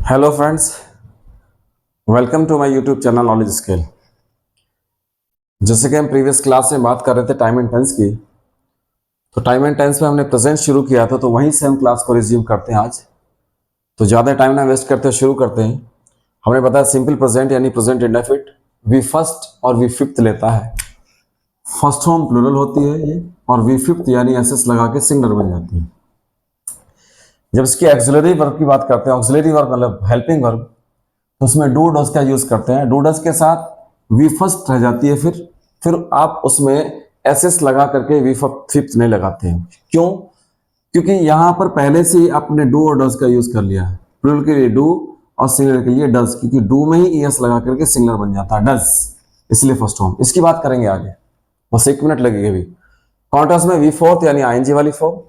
Hello friends, welcome to my YouTube channel knowledge scale. जैसे कि हम प्रीवियस क्लास में बात कर रहे थे टाइम एंड टेंस की, तो टाइम एंड टेंस में हमने प्रेजेंट शुरू किया था, तो वहीं से हम क्लास को रिज्यूम करते हैं आज। तो ज़्यादा टाइम ना वेस्ट करते शुरू करते हैं। हमने बताया सिंपल प्रेजेंट यानी प्रेजेंट इंडेफिनिट वी फर्स्ट और वी फिफ्थ लेता है। फर्स्ट फॉर्म प्लूरल होती है ये, और वी फिफ्थ यानी एसएस लगा के सिंगुलर बन जाती है। जब इसकी ऑक्सिलरी वर्ब की बात करते हैं, ऑक्सिलरी वर्ब मतलब हेल्पिंग वर्ब, तो उसमें डू डज का यूज करते हैं। डू डज के साथ वी फर्स्ट रह जाती है, फिर आप उसमें एसएस लगा करके वी फिफ्थ नहीं लगाते हैं। क्यों? क्योंकि यहां पर पहले से ही आपने डू और डज का यूज कर लिया है। प्लूरल के लिए डू और सिंगुलर के लिए डज, क्योंकि डू में ही एस लगा करके सिंगुलर बन जाता है डज, इसलिए फर्स्ट फॉर्म। इसकी बात करेंगे आगे, बस 1 मिनट लगेगी अभी। कॉन्ट्रास्ट में वी फोर्थ यानी आईएनजी वाली फॉर्म,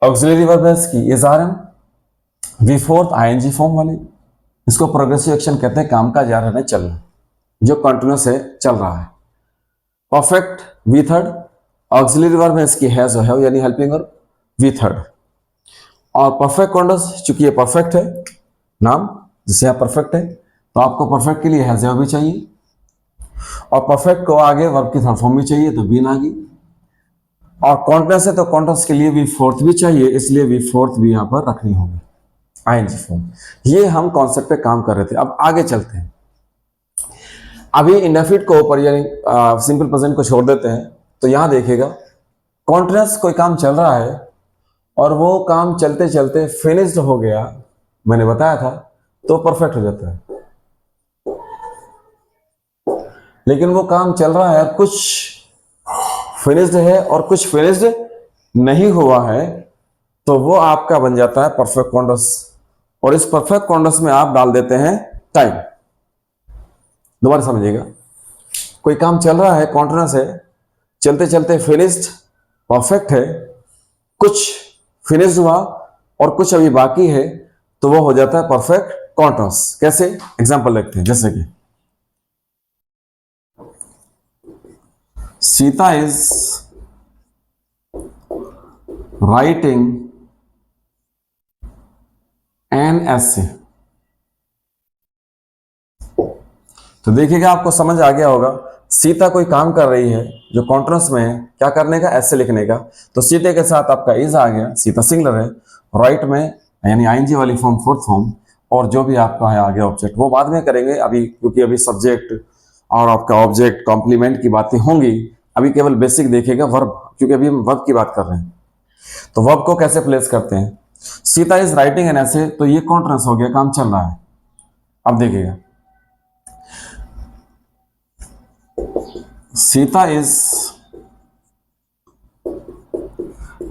ऑक्सिलरी वर्ब है इसकी is are am, V fourth ING form वाली। इसको प्रोग्रेसिव एक्शन कहते हैं, काम का जा रहा है चलना, जो कंटिन्यूस है, चल रहा है। Perfect V third, auxiliary verb में इसकी हैज और हैव यानी हेल्पिंग वर्ब, वी थर्ड। और परफेक्ट कॉन्टिन्यूस, चूंकि ये परफेक्ट है नाम, जिससे यहाँ परफेक्ट है, तो आपको परफेक्ट के लिए हैज हैव भी चाहिए, और परफेक्ट को आगे वर्ब की थर्ड फॉर्म भी चाहिए, तो बीन आ गई। और कॉन्टिन्यूस है तो कॉन्टिन्यूस के लिए वी फोर्थ भी चाहिए, इसलिए वी फोर्थ भी यहाँ पर रखनी होगी, आईएनजी फॉर्म। ये हम कॉन्सेप्ट पे काम कर रहे थे। अब आगे चलते हैं। अभी इंडेफिनिट को ऊपर यानी सिंपल प्रेजेंट को छोड़ देते हैं। तो यहां देखिएगा, कॉन्टिन्यूस कोई काम चल रहा है और वो काम चलते चलते फिनिश्ड हो गया, मैंने बताया था, तो परफेक्ट हो जाता है। लेकिन वो काम चल रहा है, कुछ फिनिश्ड है और कुछ फिनिश्ड नहीं हुआ है, तो वो आपका बन जाता है परफेक्ट कॉन्टिन्यूस। और इस परफेक्ट कॉन्टिन्यूस में आप डाल देते हैं टाइम। दोबारा समझिएगा, कोई काम चल रहा है, कॉन्टिन्यूस है, चलते चलते फिनिश्ड, परफेक्ट है, कुछ फिनिश्ड हुआ और कुछ अभी बाकी है, तो वो हो जाता है परफेक्ट कॉन्टिन्यूस। कैसे? एग्जांपल देखते हैं। जैसे कि Sita is writing an essay. तो देखिएगा, आपको समझ आ गया होगा, सीता कोई काम कर रही है जो कॉन्टिन्यूस में है, क्या करने का? ऐसे लिखने का। तो सीते के साथ आपका इज आ गया, सीता सिंगुलर है, राइट में यानी आईएनजी वाली फॉर्म फोर्थ फॉर्म, और जो भी आपका है आगे ऑब्जेक्ट, वो बाद में करेंगे अभी, क्योंकि अभी सब्जेक्ट और आपका ऑब्जेक्ट कॉम्प्लीमेंट की बातें होंगी। अभी केवल बेसिक देखिएगा वर्ब, क्योंकि अभी हम वर्ब की बात कर रहे हैं। तो वर्ब को कैसे प्लेस करते हैं? सीता इज राइटिंग एन ऐसे, तो ये कॉन्टिन्यूस हो गया, काम चल रहा है। अब देखिएगा, Sita is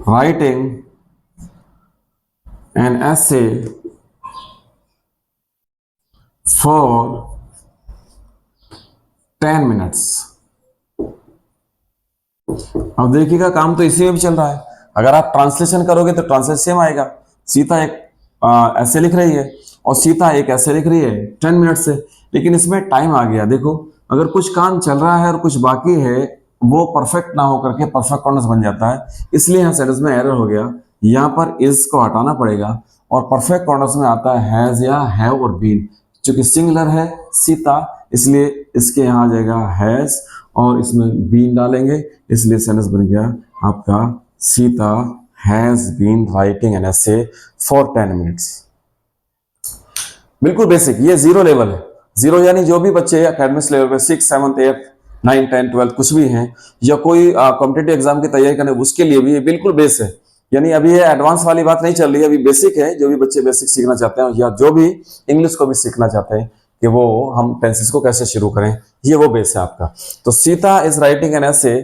writing an essay for 10 minutes। अब देखिएगा, काम तो इसी में भी चल रहा है। अगर आप ट्रांसलेशन करोगे तो ट्रांसलेशन सेम आएगा। सीता एक ऐसे लिख रही है और सीता एक ऐसे लिख रही है 10 मिनट से, लेकिन इसमें टाइम आ गया। देखो, अगर कुछ काम चल रहा है और कुछ बाकी है, वो परफेक्ट ना होकर के परफेक्ट कॉन्टिन्यूस बन जाता है, इसलिए यहाँ सेंटेंस में एरर हो गया। यहाँ पर इज को हटाना पड़ेगा और परफेक्ट कॉन्टिन्यूस में आता है हैज या हैव और बीन। चूंकि सिंगुलर है सीता, इसलिए इसके यहाँ आ जाएगा हैज और इसमें बीन डालेंगे, इसलिए सेंटेंस बन गया आपका Sita has been writing an essay for 10 minutes। बिल्कुल बेसिक, ये जीरो लेवल है। जीरो यानी जो भी बच्चे एकेडमिक्स लेवल पे 6, 7, 8, 9, 10, 12 कुछ भी हैं, या कोई कॉम्पिटिटिव एग्जाम की तैयारी करने, उसके लिए भी ये बिल्कुल बेस है। यानी अभी ये एडवांस वाली बात नहीं चल रही है, अभी बेसिक है। जो भी बच्चे बेसिक सीखना चाहते हैं या जो भी इंग्लिश को भी सीखना चाहते हैं कि वो हम टेंसेस को कैसे शुरू करें, ये वो बेस है आपका। तो Sita is writing an essay,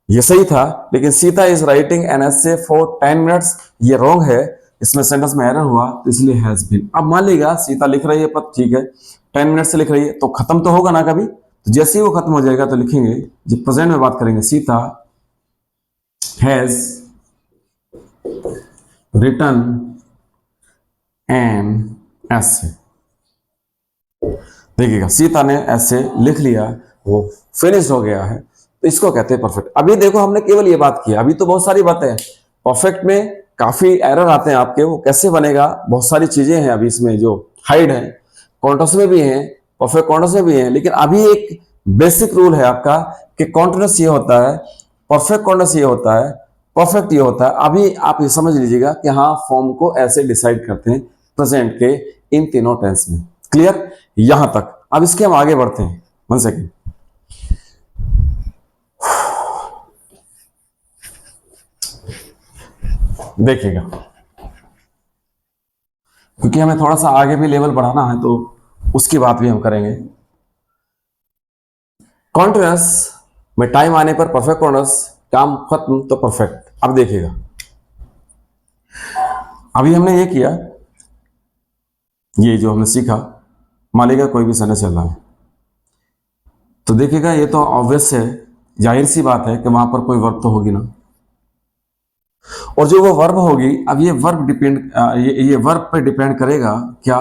ये सही था, लेकिन Sita is writing an essay for 10 minutes, ये रॉन्ग है। इसमें सेंटेंस में एरर हुआ, तो इसलिए हैज बीन। अब मान लीजिएगा सीता लिख रही है पद, ठीक है, 10 मिनट से लिख रही है, तो खत्म तो होगा ना कभी। तो जैसे ही वो खत्म हो जाएगा तो लिखेंगे, जब प्रेजेंट में बात करेंगे, Sita has written an essay। देखिएगा, सीता ने ऐसे लिख लिया, वो फिनिश हो गया है, तो इसको कहते हैं परफेक्ट। अभी देखो, हमने केवल ये बात की, अभी तो बहुत सारी बातें हैं। परफेक्ट में काफी एरर आते हैं आपके, वो कैसे बनेगा, बहुत सारी चीजें हैं अभी इसमें जो हाइड है, कॉन्टिन्यूस में भी हैं, परफेक्ट कॉन्टिन्यूस में भी हैं, लेकिन अभी एक बेसिक रूल है आपका कि कॉन्टिन्यूस ये होता है, परफेक्ट कॉन्टिन्यूस ये होता है, परफेक्ट ये होता है। अभी आप ये समझ लीजिएगा कि हाँ फॉर्म को ऐसे डिसाइड करते हैं प्रेजेंट के इन तीनों टेंस में। क्लियर यहां तक? अब इसके हम आगे बढ़ते हैं। 1 सेकेंड। देखिएगा, क्योंकि हमें थोड़ा सा आगे भी लेवल बढ़ाना है तो उसकी बात भी हम करेंगे। कॉन्टिन्यूस में टाइम आने पर परफेक्ट कॉन्टिन्यूस, काम खत्म तो परफेक्ट। अब देखिएगा, अभी हमने ये किया, ये जो हमने सीखा, मान लीजिए कोई भी सेंटेंस चल रहा है तो देखिएगा ये तो ऑब्वियस है, जाहिर सी बात है कि वहां पर कोई वर्ब तो होगी ना, और जो वो वर्ब होगी, अब ये वर्ब ये वर्ब पे डिपेंड करेगा क्या,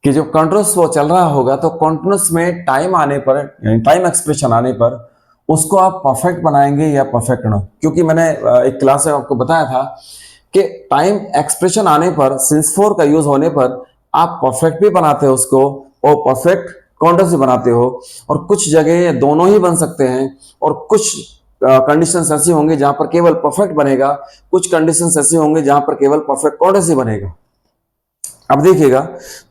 कि जो कॉन्टिन्यूस वो चल रहा होगा तो कॉन्टिन्यूस में टाइम आने पर, यानी टाइम एक्सप्रेशन आने पर उसको आप परफेक्ट बनाएंगे या परफेक्ट ना। क्योंकि मैंने एक क्लास में आपको बताया था कि टाइम एक्सप्रेशन आने पर, सिंस फोर का यूज होने पर आप परफेक्ट भी बनाते हो उसको और परफेक्ट कॉन्टिन्यूस भी बनाते हो, और कुछ जगह दोनों ही बन सकते हैं, और कुछ कंडीशंस ऐसी होंगे जहां पर केवल परफेक्ट बनेगा, कुछ कंडीशंस ऐसे होंगे जहां पर केवल परफेक्ट कॉन्टिन्यूस ही बनेगा। अब देखिएगा,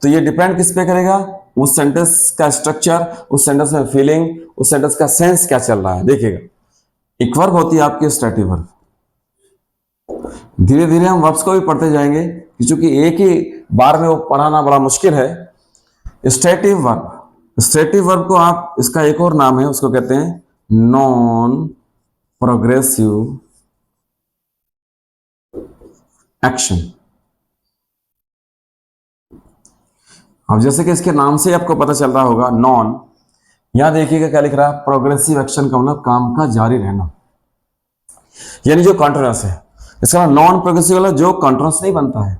तो ये डिपेंड किस पे करेगा, उस सेंटेंस का स्ट्रक्चर, उस सेंटेंस में फीलिंग, उस सेंटेंस का सेंस क्या चल रहा है। देखिएगा, एक वर्ब होती है आपकी स्टैटिक वर्ब। धीरे धीरे हम वर्ब्स को भी पढ़ते जाएंगे क्योंकि एक ही बार में वो पढ़ाना बड़ा मुश्किल है। स्टैटिक वर्ब, स्टैटिक वर्ब को आप, इसका एक और नाम है, उसको कहते हैं नॉन प्रोग्रेसिव एक्शन। अब जैसे कि इसके नाम से आपको पता चल रहा होगा नॉन, यहां देखिएगा क्या लिख रहा है, प्रोग्रेसिव एक्शन का मतलब काम का जारी रहना, यानी जो कॉन्टिन्यूस है। इसका नॉन प्रोग्रेसिव वाला जो कॉन्टिन्यूस नहीं बनता है।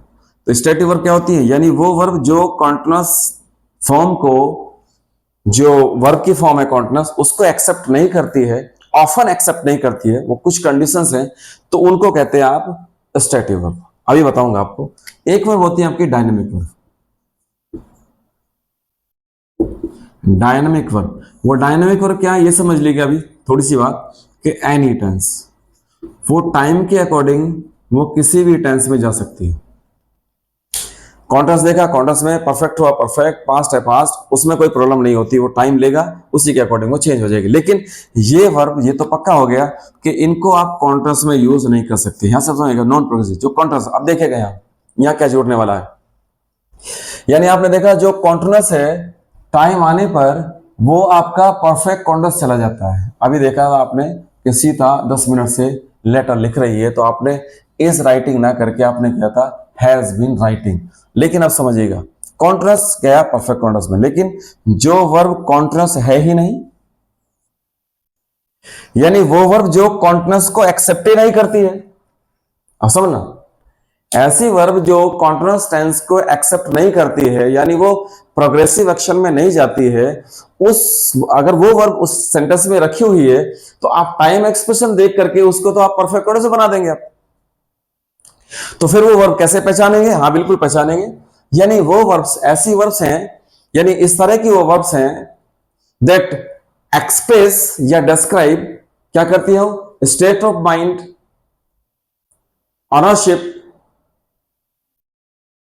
तो स्टैटिक वर्ब क्या होती है, यानी वो वर्ब जो कॉन्टिन्यूस फॉर्म को, जो वर्ब की फॉर्म है कॉन्टिन्यूस, उसको एक्सेप्ट नहीं करती है, ऑफन एक्सेप्ट नहीं करती है, वो कुछ कंडीशंस हैं तो उनको कहते हैं आप स्टैटिक वर्ब। अभी बताऊंगा आपको। एक वर्ब होती है आपकी डायनेमिक वर्ब। डायनेमिक वर्ब, वो डायनेमिक वर्ब क्या है ये समझ लीजिए अभी थोड़ी सी बात, कि एनी टेंस, वो टाइम के अकॉर्डिंग वो किसी भी टेंस में जा सकती है। कॉन्टिन्यूस देखा, कॉन्टिन्यूस में परफेक्ट हुआ परफेक्ट, पास्ट है पास्ट, उसमें कोई प्रॉब्लम नहीं होती, वो टाइम लेगा, उसी के अकॉर्डिंग वो चेंज हो जाएगी। लेकिन ये वर्ब, ये तो पक्का हो गया कि इनको आप कॉन्टिन्यूस में यूज नहीं कर सकते। यहां से समझिएगा, नॉन प्रोग्रेसिव जो कॉन्टिन्यूस। अब देखेगा यहाँ क्या जोड़ने वाला है, यानी आपने देखा जो कॉन्टिन्यूस है टाइम आने पर वो आपका परफेक्ट कॉन्टिन्यूस चला जाता है। अभी देखा आपने कि सीता 10 मिनट से लेटर लिख रही है, तो आपने इज राइटिंग ना करके आपने क्या था, हैज बीन राइटिंग। लेकिन अब समझिएगा, कॉन्टिन्यूस गया परफेक्ट कॉन्टिन्यूस में, लेकिन जो वर्ब कॉन्टिन्यूस है ही नहीं, यानी वो वर्ब जो कॉन्टिन्यूस को एक्सेप्ट ही नहीं करती है। अब समझना, ऐसी वर्ब जो कॉन्टिन्यूस टेंस को एक्सेप्ट नहीं करती है, यानी वो प्रोग्रेसिव एक्शन में नहीं जाती है, उस अगर वो वर्ब उस सेंटेंस में रखी हुई है तो आप टाइम एक्सप्रेशन देख करके उसको तो आप परफेक्ट कॉन्टिन्यूस से बना देंगे आप। तो फिर वो वर्ब कैसे पहचानेंगे? हाँ बिल्कुल पहचानेंगे, यानी वो वर्ब्स ऐसी वर्ब्स हैं, यानी इस तरह की वो वर्ब्स हैं दैट एक्सप्रेस या डिस्क्राइब क्या करती है, state of mind, ownership,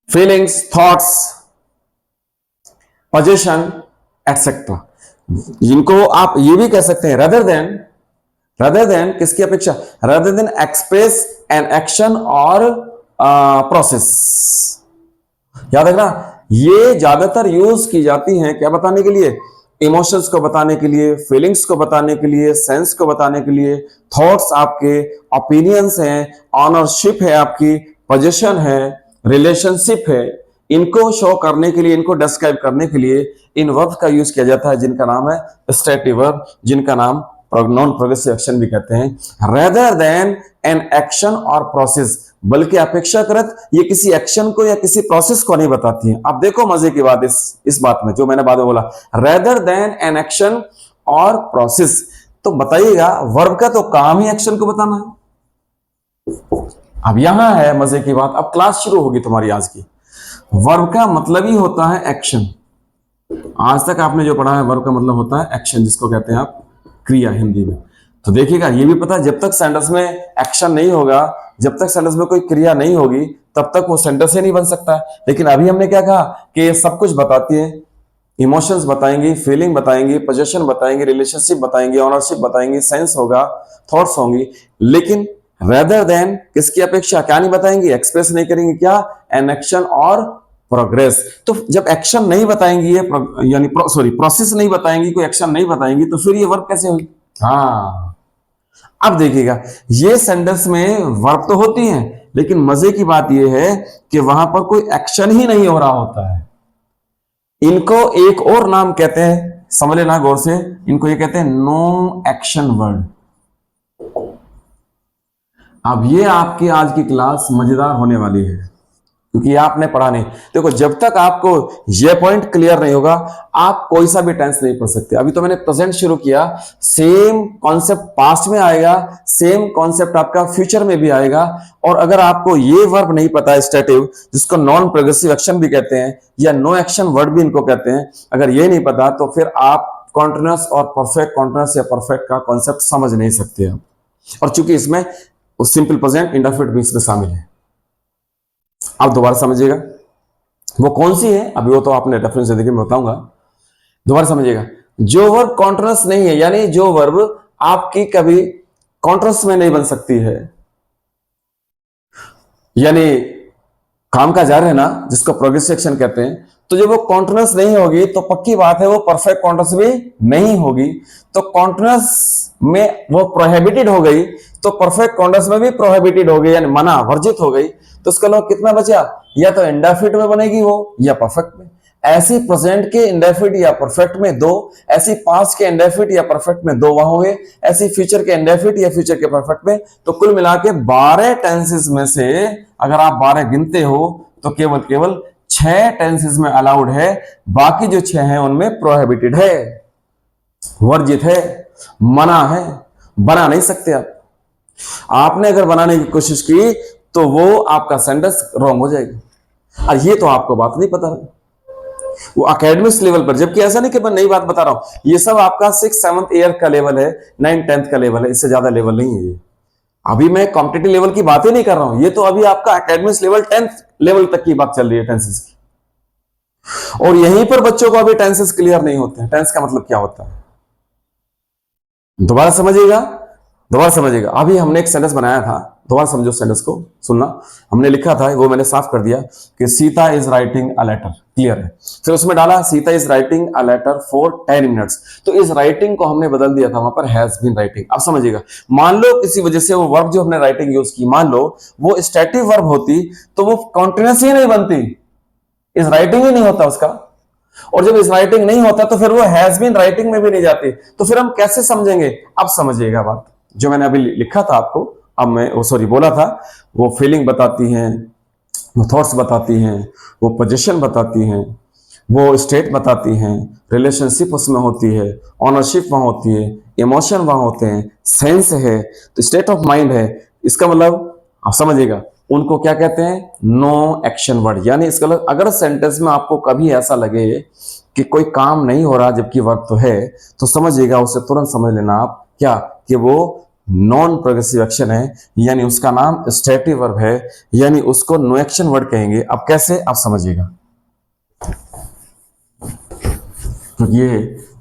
feelings, thoughts, position etcetera. जिनको आप ये भी कह सकते हैं rather than किसकी अपेक्षा, rather than express an action और प्रोसेस। याद रखना, ये ज्यादातर यूज की जाती हैं क्या बताने के लिए, इमोशंस को बताने के लिए, फीलिंग्स को बताने के लिए, सेंस को बताने के लिए, थॉट्स आपके, ओपिनियंस हैं, ऑनरशिप है आपकी, पोजीशन है, रिलेशनशिप है, इनको शो करने के लिए, इनको डिस्क्राइब करने के लिए इन वर्ब्स का यूज किया जाता है, जिनका नाम है स्टैटिक वर्ब, जिनका नाम नॉन प्रोग्रेसिव एक्शन भी कहते हैं। रेदर देन एन एक्शन और प्रोसेस, बल्कि अपेक्षाकृत ये किसी एक्शन को या किसी प्रोसेस को नहीं बताती है। अब देखो मजे की बात इस बात में, जो मैंने बाद में बोला, रेदर देन एन एक्शन और प्रोसेस, तो बताइएगा वर्ब का तो काम ही एक्शन को बताना है। अब यहां है मजे की बात, अब क्लास शुरू होगी तुम्हारी आज की। वर्ब का मतलब ही होता है एक्शन। आज तक आपने जो पढ़ा है वर्ब का मतलब होता है एक्शन, जिसको कहते हैं आप क्रिया हिंदी में। तो देखिएगा ये भी पता है, जब तक सेंटेंस में एक्शन नहीं होगा, जब तक सेंटेंस में कोई क्रिया नहीं होगी, तब तक वो सेंटेंस ही नहीं बन सकता है। लेकिन अभी हमने क्या कहा कि ये सब कुछ बताती है, इमोशंस बताएंगी, फीलिंग बताएंगी, पोजीशन बताएंगी, रिलेशनशिप बताएंगी, ओनरशिप बताएंगी, सेंस होगा, थॉट्स होंगी, लेकिन रेदर देन किसकी अपेक्षा क्या नहीं बताएंगी, एक्सप्रेस नहीं करेंगी क्या, एन एक्शन और प्रोग्रेस। तो जब एक्शन नहीं बताएंगी यानी प्रोसेस नहीं बताएंगी, कोई एक्शन नहीं बताएंगी, तो फिर ये वर्ब कैसे होगी। हाँ, अब देखिएगा ये सेंटेंस में वर्ब तो होती हैं, लेकिन मजे की बात यह है कि वहां पर कोई एक्शन ही नहीं हो रहा होता है। इनको एक और नाम कहते हैं, समझ लेना गौर से, इनको ये कहते हैं नो एक्शन वर्ड। अब ये आपकी आज की क्लास मजेदार होने वाली है, क्योंकि आपने पढ़ा नहीं। देखो जब तक आपको ये पॉइंट क्लियर नहीं होगा, आप कोई सा भी टेंस नहीं पढ़ सकते। अभी तो मैंने प्रेजेंट शुरू किया, सेम कॉन्सेप्ट पास्ट में आएगा, सेम कॉन्सेप्ट आपका फ्यूचर में भी आएगा। और अगर आपको ये वर्ब नहीं पता है स्टेटिव, जिसको नॉन प्रोग्रेसिव एक्शन भी कहते हैं या नो एक्शन वर्ड भी इनको कहते हैं, अगर ये नहीं पता तो फिर आप कॉन्टिन्यूअस और परफेक्ट, कॉन्टिन्यूअस या परफेक्ट का कॉन्सेप्ट समझ नहीं सकते आप। और चूंकि इसमें सिंपल प्रेजेंट इंडेफिनिट भी इसमें शामिल है। आप दोबारा समझिएगा वो कौन सी है, अभी वो तो आपने रेफरेंस देखिए, मैं बताऊंगा। दोबारा समझिएगा, जो वर्ब कॉन्टिन्यूअस नहीं है, यानी जो वर्ब आपकी कभी कॉन्टिन्यूअस में नहीं बन सकती है, यानी काम का जारी रहना, जिसको प्रोग्रेसिव एक्शन कहते हैं, तो जब वो कॉन्टिन्यूअस नहीं होगी तो पक्की बात है वो परफेक्ट कॉन्टिन्यूअस भी नहीं होगी। तो कॉन्टिन्यूअस में वो प्रोहिबिटेड हो गई, तो परफेक्ट कॉन्टिन्यूअस में भी प्रोहिबिटेड हो गई, यानी मना, वर्जित हो गई। तो उसका लोग कितना बचा, या तो इंडेफिनिट में बनेगी वो, या परफेक्ट में। ऐसी प्रेजेंट के इंडेफिनिट या परफेक्ट में दो, ऐसी पास्ट के इंडेफिनिट या परफेक्ट में दो वहां हुए, ऐसी फ्यूचर के इंडेफिनिट या फ्यूचर के परफेक्ट में। तो कुल मिला के 12 टेंसेस में से अगर आप 12 गिनते हो तो केवल 6 टेंसेस में अलाउड है, बाकी जो 6 हैं उनमें प्रोहिबिटेड है, वर्जित है, मना है, बना नहीं सकते आप। आपने अगर बनाने की कोशिश की तो वो आपका सेंटेंस रॉन्ग हो जाएगा। और ये तो आपको बात नहीं पता, वो एकेडमिक्स लेवल पर, जबकि ऐसा नहीं कि मैं नई बात बता रहा हूं, ये सब आपका 6-7 ईयर का लेवल है, 9-10 का लेवल है, इससे ज्यादा लेवल नहीं है ये। अभी मैं कॉम्पिटिटिव लेवल की बात ही नहीं कर रहा हूं, ये तो अभी आपका एकेडमिक्स लेवल 10th लेवल तक की बात चल रही है टेंसेस की। और यहीं पर बच्चों को अभी टेंसेस क्लियर नहीं होते हैं, टेंस का मतलब क्या होता है। दोबारा समझिएगा, दोबारा समझिएगा। अभी हमने एक सेंटेंस बनाया था, दोबारा समझो सेंटेंस को, सुनना। हमने लिखा था, वो मैंने साफ कर दिया कि Sita is writing a letter, clear है। फिर उसमें डाला Sita is writing a letter for 10 minutes. तो इस राइटिंग को हमने बदल दिया था, वहां पर हैज बीन राइटिंग। अब समझिएगा, मान लो किसी वजह से वो वर्ब जो हमने राइटिंग यूज की, मान लो वो स्टैटिक वर्ब होती तो वो कॉन्टिन्यूअस ही नहीं बनती, इस राइटिंग ही नहीं होता उसका। और जब इस राइटिंग नहीं होता तो फिर वो हैज बीन राइटिंग में भी नहीं जाती। तो फिर हम कैसे समझेंगे, अब समझिएगा बात जो मैंने अभी लिखा था आपको, अब मैं बोला था, वो फीलिंग बताती हैं, वो थॉट्स बताती हैं, वो पोजीशन बताती हैं, वो स्टेट बताती हैं, रिलेशनशिप उसमें होती है, ऑनरशिप वहां होती है, इमोशन वहां होते हैं, सेंस है, तो स्टेट ऑफ माइंड है। इसका मतलब आप समझिएगा, उनको क्या कहते हैं, नो एक्शन वर्ड। यानी इसका मतलब अगर सेंटेंस में आपको कभी ऐसा लगे कि कोई काम नहीं हो रहा जबकि वर्ब तो है, तो समझिएगा, उसे तुरंत समझ लेना आप क्या, कि वो नॉन प्रोग्रेसिव एक्शन है, यानी उसका नाम स्टैटिक वर्ब है, यानी उसको नो एक्शन वर्ड कहेंगे। अब कैसे, आप समझिएगा, तो ये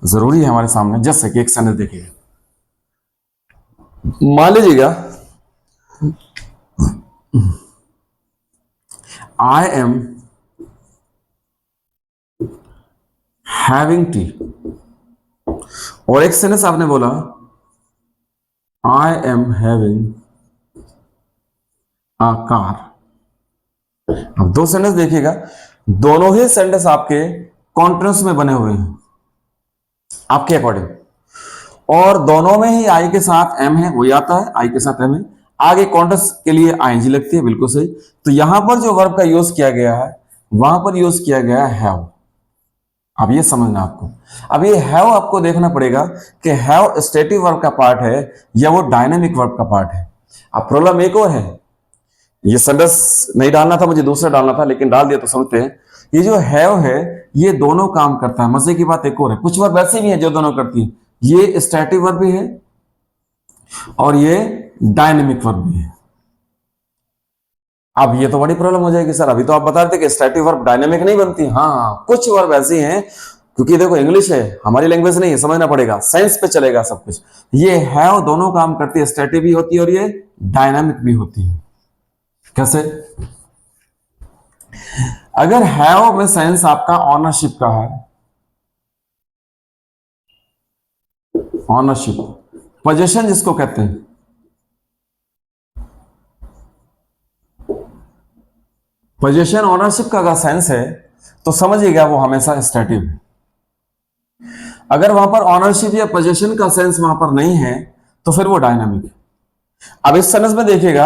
जरूरी है हमारे सामने। जैसे कि एक सेंटेंस देखिए, मान लीजिएगा आई एम हैविंग टी, और एक सेंटेंस आपने बोला I am having a car. अब दो सेंटेंस देखिएगा, दोनों ही सेंटेंस आपके कॉन्टिन्यूअस में बने हुए हैं आपके अकॉर्डिंग, और दोनों में ही आई के साथ एम है, वही आता है, आई के साथ एम है, आगे कॉन्टिन्यूअस के लिए आईएनजी लगती है, बिल्कुल सही। तो यहां पर जो वर्ब का यूज किया गया है, वहां पर यूज किया गया है हैव। अब ये समझना आपको, अब ये हैव आपको देखना पड़ेगा कि हैव स्टैटिक वर्ब का पार्ट है या वो डायनेमिक वर्ब का पार्ट है। अब प्रॉब्लम एक और है ये सेंटेंस नहीं डालना था, मुझे दूसरा डालना था, लेकिन डाल दिया तो समझते हैं। ये जो हैव है ये दोनों काम करता है। मजे की बात एक और है, कुछ वर्ब ऐसे भी है जो दोनों करती है। ये स्टैटिक वर्ब भी है और ये डायनेमिक वर्ब भी है। अब ये तो बड़ी प्रॉब्लम हो जाएगी सर, अभी तो आप बता रहे थे कि स्टैटिक वर्ब डायनेमिक नहीं बनती। हाँ, कुछ वर्ब ऐसी हैं, क्योंकि देखो इंग्लिश है, हमारी लैंग्वेज नहीं है, समझना पड़ेगा, साइंस पे चलेगा सब कुछ। ये हैव दोनों काम करती है, स्टैटिक भी होती है और ये डायनामिक भी होती है। कैसे? अगर हैव में सेंस आपका ऑनरशिप का है, ऑनरशिप, पोजीशन जिसको कहते हैं, पोजीशन ऑनरशिप का अगर सेंस है तो समझिएगा वो हमेशा स्टैटिक है। अगर वहां पर ऑनरशिप या पोजीशन का सेंस वहां पर नहीं है तो फिर वो डायनामिक है। अब इस सेंस में देखिएगा,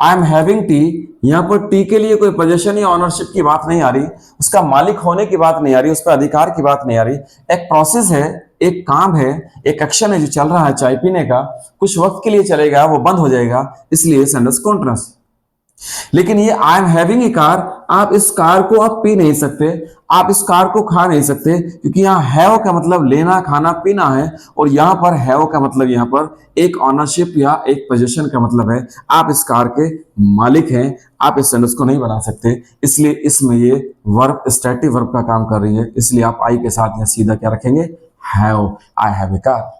आई एम हैविंग टी, यहां पर टी के लिए कोई पोजीशन या ऑनरशिप की बात नहीं आ रही, उसका मालिक होने की बात नहीं आ रही, उस पर अधिकार की बात नहीं आ रही। एक प्रोसेस है, एक काम है, एक एक्शन है जो चल रहा है चाय पीने का, कुछ वक्त के लिए चलेगा, वो बंद हो जाएगा, इसलिए सेंटेंस कॉन्ट्रास्ट। लेकिन ये I am having a car, आप इस कार को आप पी नहीं सकते, आप इस कार को खा नहीं सकते, क्योंकि यहां हैव का मतलब लेना, खाना, पीना है, और यहां पर हैव का मतलब यहां पर एक ऑनरशिप या एक पोजीशन का मतलब है, आप इस कार के मालिक हैं, आप इस सेंटेंस को नहीं बना सकते। इसलिए इसमें ये वर्ब स्टैटिक वर्ब का काम कर रही है, इसलिए आप आई के साथ यहां सीधा क्या रखेंगे? Have, I have a car.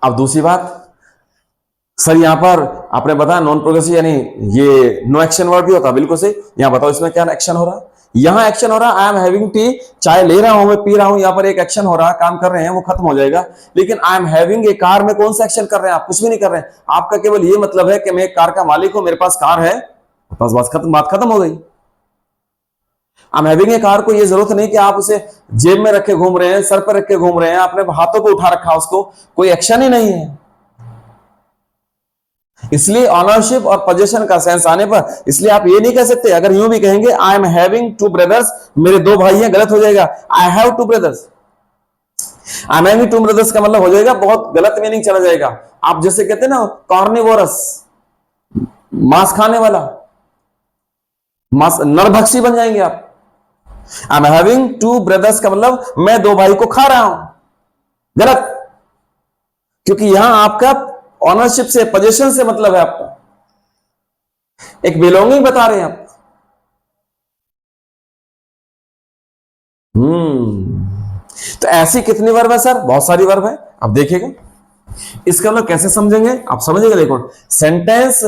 अब दूसरी बात सर, यहां पर आपने बताया नॉन प्रोग्रेसिव यानी ये नो एक्शन वर्ब भी होता, बिल्कुल सही। यहां बताओ इसमें क्या एक्शन हो रहा है? यहां एक्शन हो रहा है, आई एम हैविंग टी, चाय ले रहा हूं, मैं पी रहा हूं, यहां पर एक एक्शन हो रहा है, काम कर रहे हैं, वो खत्म हो जाएगा। लेकिन I am having a car में कौन सा एक्शन कर रहे हैं? आप कुछ भी नहीं कर रहे हैं, आपका केवल ये मतलब है कि मैं एक कार का मालिक हूं, मेरे पास कार है, बस बात खत्म हो गई। I am having a car को ये जरूरत नहीं कि आप उसे जेब में रखे घूम रहे हैं, सर पर रख के घूम रहे हैं, आपने हाथों को उठा रखा, उसको कोई एक्शन ही नहीं है। इसलिए ऑनरशिप और पोजीशन का सेंस आने पर, इसलिए आप ये नहीं कह सकते, अगर यूं भी कहेंगे I am having two brothers, मेरे दो भाई हैं, गलत हो जाएगा। I have two brothers, I am having two brothers का मतलब हो जाएगा, बहुत गलत मीनिंग चला जाएगा। आप जैसे कहते हैं ना कार्निवोरस, मांस खाने वाला, मांस नरभक्षी बन जाएंगे आप। I am having two brothers का मतलब मैं दो भाई को खा रहा हूं, गलत, क्योंकि यहां आपका ऑनरशिप से, पोजीशन से मतलब है आपका, एक बिलोंगिंग बता रहे हैं आप। तो ऐसी कितनी वर्ब है सर? बहुत सारी वर्ब है। अब देखिएगा इसका मतलब कैसे समझेंगे, आप समझिएगा। देखो, सेंटेंस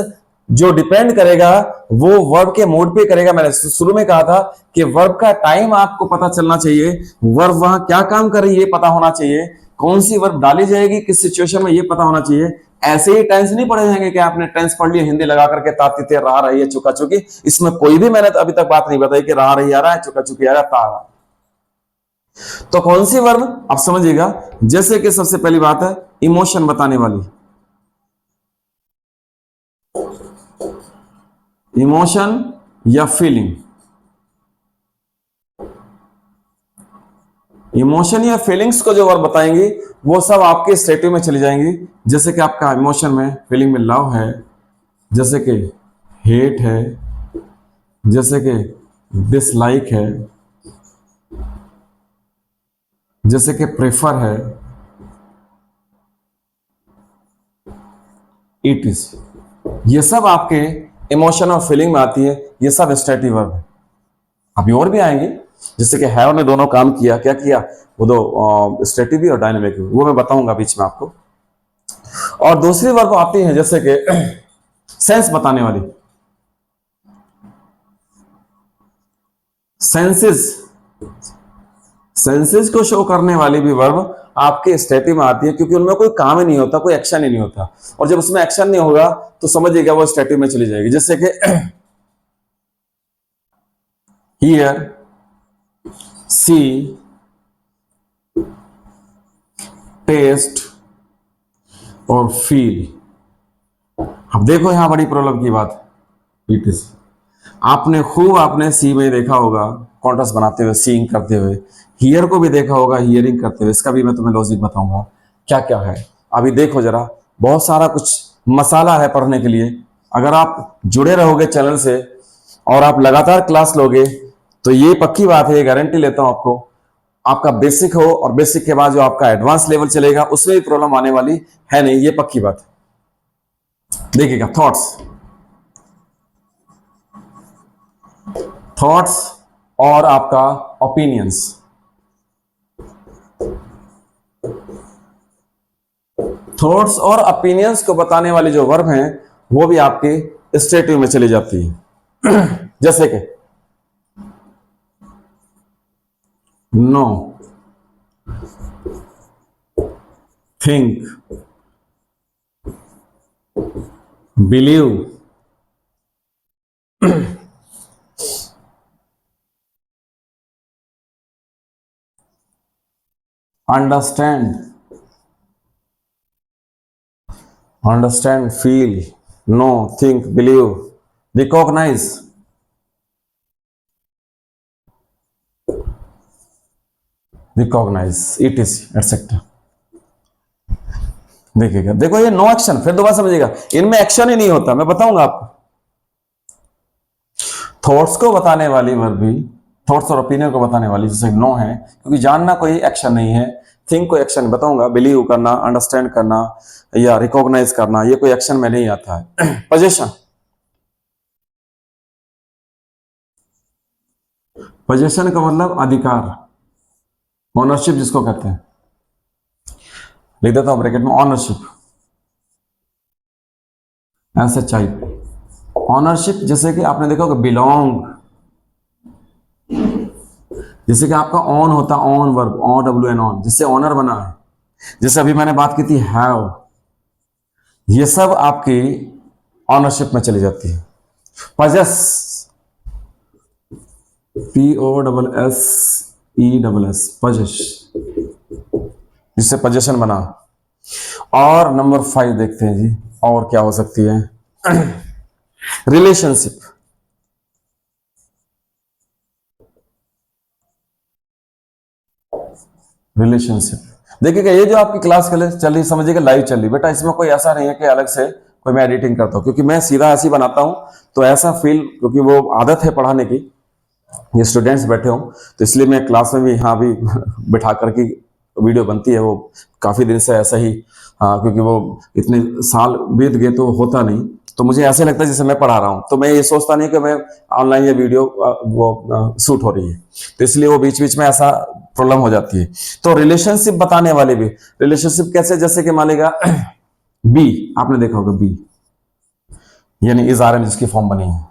जो डिपेंड करेगा वो वर्ब के मूड पे करेगा। मैंने शुरू में कहा था कि वर्ब का टाइम आपको पता चलना चाहिए, वर्ब वहां क्या काम कर रही है ये पता होना चाहिए, कौन सी वर्ब डाली जाएगी किस सिचुएशन में ये पता होना चाहिए। ऐसे ही टेंस नहीं पढ़े जाएंगे कि आपने टेंस पढ़ लिया हिंदी लगा करके, ताती ते रहा रही है, चुका चुकी, इसमें कोई भी मैंने तो अभी तक बात नहीं बताई कि रहा रही आ रहा है, चुका चुकी आ रहा है, ता रहा। तो कौन सी वर्ब? आप समझिएगा, जैसे कि सबसे पहली बात है इमोशन बताने वाली, इमोशन या फीलिंग, इमोशन या फीलिंग्स को जो वर्ब बताएंगी वो सब आपके स्टेटिव में चली जाएंगी। जैसे कि आपका इमोशन में, फीलिंग में लव है, जैसे कि हेट है, जैसे कि डिसलाइक है, जैसे कि प्रेफर है, इट इज, ये सब आपके इमोशन और फीलिंग में आती है, ये सब स्टेटिव वर्ब है। अभी और भी आएंगे, जैसे कि हैव ने दोनों काम किया, क्या किया, वो दो स्टेटिव भी और डायनेमिक भी, वो मैं बताऊंगा बीच में आपको। और दूसरी वर्ब आती है जैसे कि सेंस बताने वाली, सेंसेस, सेंसेस को शो करने वाली भी वर्ब आपके स्टेटिव में आती है, क्योंकि उनमें कोई काम ही नहीं होता, कोई एक्शन ही नहीं होता, और जब उसमें एक्शन नहीं होगा तो समझिएगा वो स्टेटिव में चली जाएगी। जैसे कि हियर, सी, टेस्ट और फील। अब देखो यहां बड़ी प्रॉब्लम की बात, इट इज, आपने सी में देखा होगा कॉन्ट्रास्ट बनाते हुए, सीइंग करते हुए, हियर को भी देखा होगा हियरिंग करते हुए। इसका भी मैं तुम्हें लॉजिक बताऊंगा क्या क्या है। अभी देखो जरा, बहुत सारा कुछ मसाला है पढ़ने के लिए। अगर आप जुड़े रहोगे चैनल से और आप लगातार क्लास लोगे तो ये पक्की बात है, ये गारंटी लेता हूं आपको, आपका बेसिक हो और बेसिक के बाद जो आपका एडवांस लेवल चलेगा उसमें भी प्रॉब्लम आने वाली है नहीं, ये पक्की बात है। देखिएगा, थॉट्स और आपका ओपिनियंस। थॉट्स और ओपिनियंस को बताने वाले जो वर्ब हैं वो भी आपके स्टेटिव में चली जाती है। जैसे कि know, think, believe, understand, feel, know, think, believe, recognise, it is etcetera. देखिएगा, देखो ये नो एक्शन, फिर दोबारा समझिएगा, इनमें एक्शन ही नहीं होता, मैं बताऊंगा आपको। थॉट्स को बताने वाली वर्ब भी, थॉट्स और ओपिनियन को बताने वाली जैसे नो है, क्योंकि जानना कोई एक्शन नहीं है, थिंक कोई एक्शन बताऊंगा, बिलीव करना, अंडरस्टैंड करना या रिकॉग्नाइज करना, ये कोई एक्शन में नहीं आता है। पोजीशन, पोजीशन का मतलब अधिकार, ओनरशिप जिसको कहते हैं, लिख देता हूं ब्रैकेट में, ऑनरशिप, SHI, ऑनरशिप। जैसे कि आपने देखा होगा बिलोंग, जैसे कि आपका ऑन होता, ऑन वर्ब, OWN, ऑन, जिससे ऑनर बना है। जैसे अभी मैंने बात की थी हैव, ये सब आपकी ऑनरशिप में चली जाती है। पजेस, POSSESS, पजेस, जिससे पोजीशन बना। और नंबर 5 देखते हैं जी, और क्या हो सकती है। रिलेशनशिप, देखिएगा, ये जो आपकी क्लास चल रही, समझिएगा लाइव चल रही बेटा, इसमें कोई ऐसा नहीं है कि अलग से कोई मैं एडिटिंग करता हूं, क्योंकि मैं सीधा ऐसी बनाता हूं तो ऐसा फील, क्योंकि वो आदत है पढ़ाने की, ये स्टूडेंट्स बैठे हों तो इसलिए मैं क्लास में भी यहाँ भी बिठा करके वीडियो बनती है, वो काफी दिन से ऐसा ही, क्योंकि वो इतने साल बीत गए तो होता नहीं, तो मुझे ऐसे लगता है जैसे मैं पढ़ा रहा हूं, तो मैं ये सोचता नहीं कि मैं ऑनलाइन ये वीडियो वो शूट हो रही है, तो इसलिए वो बीच बीच में ऐसा प्रॉब्लम हो जाती है। तो रिलेशनशिप बताने वाले भी, रिलेशनशिप कैसे, जैसे कि मान लीजिएगा बी, आपने देखा होगा बी यानी इज आर एन, जिसकी फॉर्म बनी है।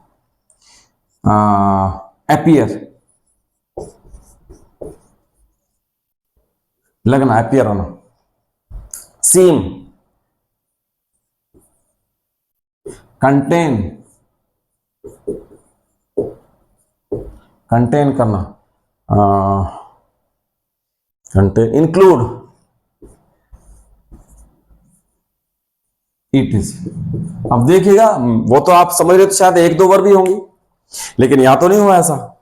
अपीयर, लगना, अपीयर होना। सीम, कंटेन, करना, कंटेन, इंक्लूड, इट इज। अब देखिएगा, वो तो आप समझ रहे तो शायद एक दो वर्ब भी होंगी, लेकिन यहां तो नहीं हुआ ऐसा।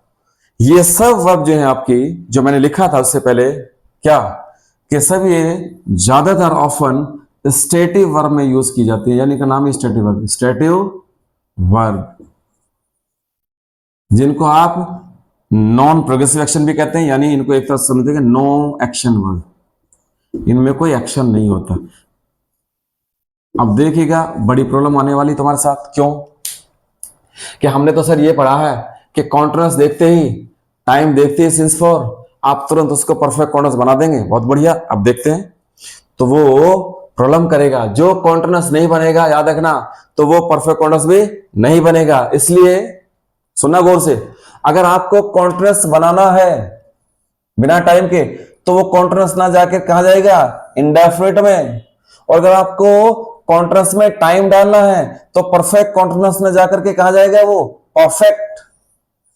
ये सब वर्ब जो है आपकी, जो मैंने लिखा था उससे पहले, क्या कि सब ये ज्यादातर ऑफन स्टेटिव वर्ब में यूज की जाती है, यानी का नाम है स्टेटिव वर्ब, जिनको आप नॉन प्रोग्रेसिव एक्शन भी कहते हैं, यानी इनको एक तरह से समझते हैं नो एक्शन वर्ब, इनमें कोई एक्शन नहीं होता। अब देखिएगा, बड़ी प्रॉब्लम आने वाली तुम्हारे साथ, क्यों कि हमने तो सर ये पढ़ा है कि कॉन्टिन्यूअस देखते ही, टाइम देखते ही सिंस फॉर, आप तुरंत उसको परफेक्ट कॉन्टिन्यूअस बना देंगे, बहुत बढ़िया। अब देखते हैं, तो वो प्रॉब्लम करेगा, जो कॉन्टिन्यूअस नहीं बनेगा, याद रखना, तो वो परफेक्ट कॉन्टिन्यूअस भी नहीं बनेगा। इसलिए सुनना गौर से, अगर आपको कॉन्टिन्यूअस बनाना है बिना टाइम के, तो वो कॉन्टिन्यूअस ना जाकर कहां जाएगा, इंडेफिनिट में। और अगर आपको कॉन्टिन्यूअस में टाइम डालना है तो परफेक्ट कॉन्टिन्यूअस में जाकर के कहा जाएगा, वो परफेक्ट।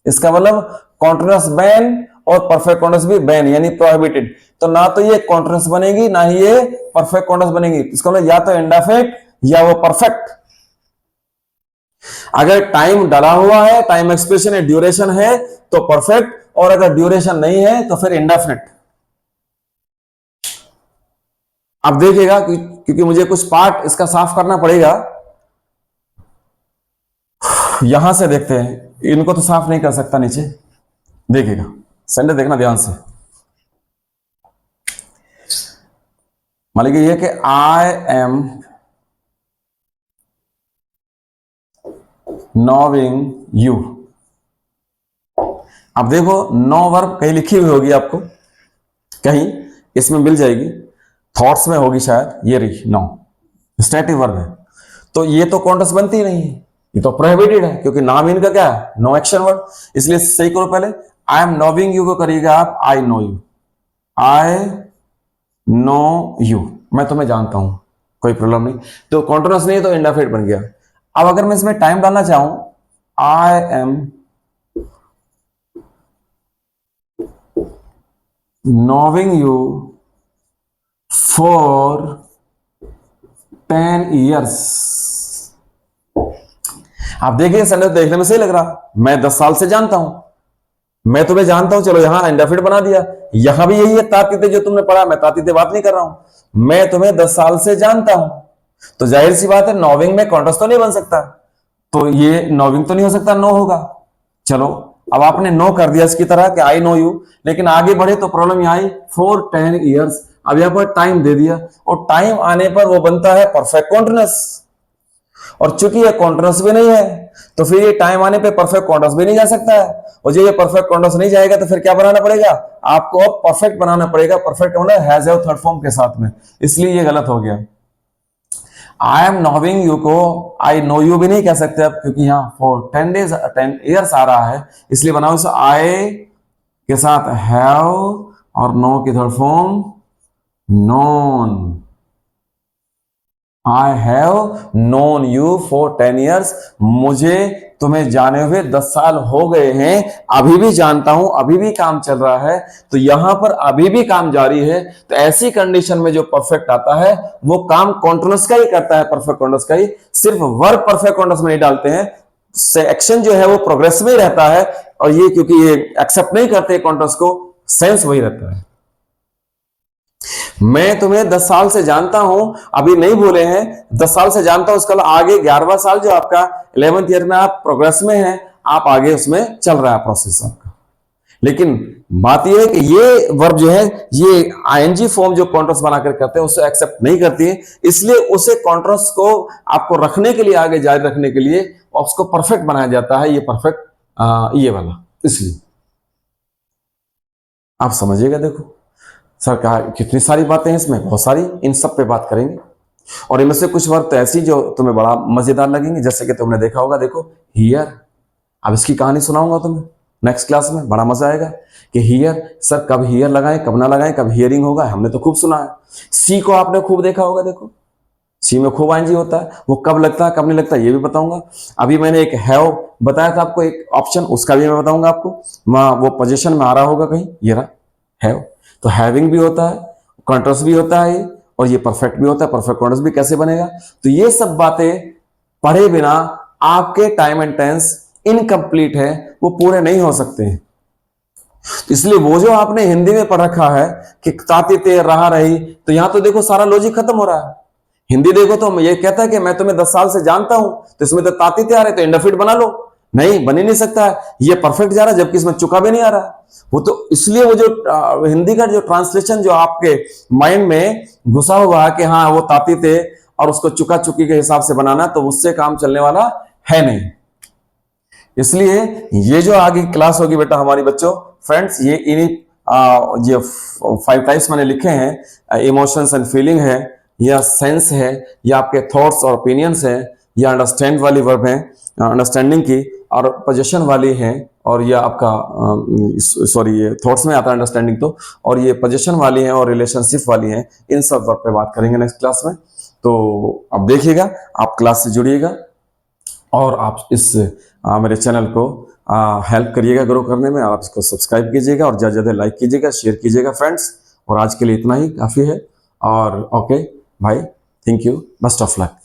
इसका मतलब कॉन्टिन्यूअस बैन और परफेक्ट कॉन्टिन्यूअस भी बैन, यानी प्रोहिबिटेड। तो ना तो ये कॉन्टिन्यूअस बनेगी, ना ही ये परफेक्ट कॉन्टिन्यूअस बनेगी। इसका मतलब या तो इंडेफिनिट या वो परफेक्ट। अगर टाइम डाला हुआ है, टाइम एक्सप्रेशन है, ड्यूरेशन है, तो परफेक्ट, और अगर ड्यूरेशन नहीं है तो फिर इंडेफिनिट। अब देखिएगा कि क्योंकि मुझे कुछ पार्ट इसका साफ करना पड़ेगा। यहां से देखते हैं, इनको तो साफ नहीं कर सकता नीचे, देखिएगा संडे देखना ध्यान से। मान लीजिए ये कि आई एम नोविंग यू। अब देखो नो वर्ब कहीं लिखी हुई होगी आपको, कहीं इसमें मिल जाएगी, थॉट्स में होगी शायद, ये रही नो, स्टेटिव वर्ब है। तो ये तो कॉन्टस बनती ही नहीं है, ये तो प्रोहिबिटेड है, क्योंकि नाम इनका क्या है, नो एक्शन वर्ड। इसलिए सही करो पहले, आई एम नोविंग यू को करिएगा आप I know you, I know you, मैं तुम्हें जानता हूं, कोई प्रॉब्लम नहीं। तो कॉन्टिन्यूअस नहीं है तो इंडेफिनिट बन गया। अब अगर मैं इसमें टाइम डालना चाहूं, I am नोविंग you for 10 years। आप देखिए संडे देखने में सही लग रहा, मैं 10 साल से जानता हूं, मैं तुम्हें जानता हूं, चलो यहां इंडेफिनिट बना दिया। यहां भी यही है तातीते जो तुमने पढ़ा, मैं तातीते बात नहीं कर रहा हूं, मैं तुम्हें 10 साल से जानता हूं। तो जाहिर सी बात है नोविंग में कॉन्टस तो नहीं बन सकता, तो ये नोविंग तो नहीं हो सकता, नो होगा। चलो अब आपने नो कर दिया इसकी तरह कि आई नो यू, लेकिन आगे बढ़े तो प्रॉब्लम यहां आई फॉर 10 years। अब यहां पर टाइम दे दिया, और टाइम आने पर वो बनता है परफेक्ट कॉन्टिन्यूअस, और चूंकि ये कॉन्टिन्यूअस भी नहीं है तो फिर ये टाइम आने पे परफेक्ट कॉन्टिन्यूअस भी नहीं जा सकता है। और जब ये परफेक्ट कॉन्टिन्यूअस नहीं जाएगा तो फिर क्या बनाना पड़ेगा आपको, अब परफेक्ट बनाना पड़ेगा। परफेक्ट होना हैज हैव थर्ड फॉर्म के साथ में, इसलिए ये गलत हो गया। आई एम नोविंग यू को आई नो यू भी नहीं कह सकते अब, क्योंकि यहां फॉर 10 years आ रहा है, इसलिए बनाओ इसे आई के साथ हैव और नो की third form known. I have known you for 10 years, मुझे तुम्हें जाने हुए 10 साल हो गए हैं, अभी भी जानता हूं, अभी भी काम चल रहा है। तो यहां पर अभी भी काम जारी है, तो ऐसी कंडीशन में जो परफेक्ट आता है वो काम कॉन्टिन्यूअस का ही करता है, परफेक्ट कॉन्टिन्यूअस का ही। सिर्फ वर्ब परफेक्ट कॉन्टिन्यूअस में नहीं डालते हैं, से एक्शन जो है वो प्रोग्रेस में ही रहता है, और ये क्योंकि ये एक्सेप्ट नहीं करते कॉन्टिन्यूअस को, सेंस वही रहता है। मैं तुम्हें 10 साल से जानता हूं, अभी नहीं बोले हैं 10 साल से जानता हूं, उसका आगे 11वां साल जो आपका 11th ईयर में आप प्रोग्रेस में हैं, आप आगे उसमें चल रहा है प्रोसेस आपका। लेकिन बात यह है कि ये वर्ब जो है ये आईएनजी फॉर्म जो कॉन्ट्रस बनाकर करते हैं उसे एक्सेप्ट नहीं करती है, इसलिए उसे कॉन्ट्रस को आपको रखने के लिए, आगे जारी रखने के लिए उसको परफेक्ट बनाया जाता है, ये परफेक्ट ये वाला। इसलिए आप समझिएगा, देखो सर कहा कितनी सारी बातें हैं इसमें, बहुत सारी, इन सब पे बात करेंगे। और इनमें से कुछ वर्ड तो ऐसी जो तुम्हें बड़ा मजेदार लगेंगे, जैसे कि तुमने देखा होगा, देखो हियर। अब इसकी कहानी सुनाऊंगा तुम्हें नेक्स्ट क्लास में, बड़ा मजा आएगा कि हियर, सर कब हियर लगाएं कब ना लगाएं, कब हियरिंग होगा, हमने तो खूब सुना है। सी को आपने खूब देखा होगा, देखो सी में खूब आईएनजी होता है, वो कब लगता है कब नहीं लगता ये भी बताऊंगा। अभी मैंने एक हैव बताया था आपको, एक ऑप्शन, उसका भी मैं बताऊंगा आपको, वो पोजीशन में आ रहा होगा कहीं, ये रहा हैव। तो हैविंग भी होता है, कॉन्ट्रस भी होता है, और ये परफेक्ट भी होता है, परफेक्ट कॉन्ट्रस भी कैसे बनेगा। तो ये सब बातें पढ़े बिना आपके टाइम एंड टेंस इनकम्प्लीट है, वो पूरे नहीं हो सकते हैं। तो इसलिए वो जो आपने हिंदी में पढ़ रखा है कि ताती ते रहा रही, तो यहां तो देखो सारा लॉजिक खत्म हो रहा है। हिंदी देखो तो ये कहता है कि मैं तुम्हें 10 साल से जानता हूं, तो इसमें तो ताती ते आ रहे, तो इंडेफिनिट बना लो, नहीं बन ही नहीं सकता है, ये परफेक्ट जा रहा है, जबकि इसमें चुका भी नहीं आ रहा। वो तो इसलिए वो जो हिंदी का जो ट्रांसलेशन जो आपके माइंड में घुसा हुआ है कि हाँ वो ताती थे और उसको चुका चुकी के हिसाब से बनाना, तो उससे काम चलने वाला है नहीं। इसलिए ये जो आगे क्लास होगी बेटा हमारी बच्चों, फ्रेंड्स, ये इन्हीं ये 5 टाइप्स मैंने लिखे हैं, इमोशंस एंड फीलिंग है, या सेंस है, या आपके थॉट्स और ओपिनियंस है, या अंडरस्टैंड वाली वर्ब है अंडरस्टैंडिंग की, और पोजीशन वाली है, और ये आपका सॉरी ये थॉट्स में आता है अंडरस्टैंडिंग तो, और ये पोजीशन वाली है और रिलेशनशिप वाली है। इन सब वर्ब पे बात करेंगे नेक्स्ट क्लास में। तो अब देखिएगा, आप क्लास से जुड़िएगा और आप इस मेरे चैनल को हेल्प करिएगा ग्रो करने में। आप इसको सब्सक्राइब कीजिएगा और ज़्यादा ज़्यादा लाइक कीजिएगा, शेयर कीजिएगा फ्रेंड्स। और आज के लिए इतना ही काफ़ी है। और ओके भाई, thank you, best of luck.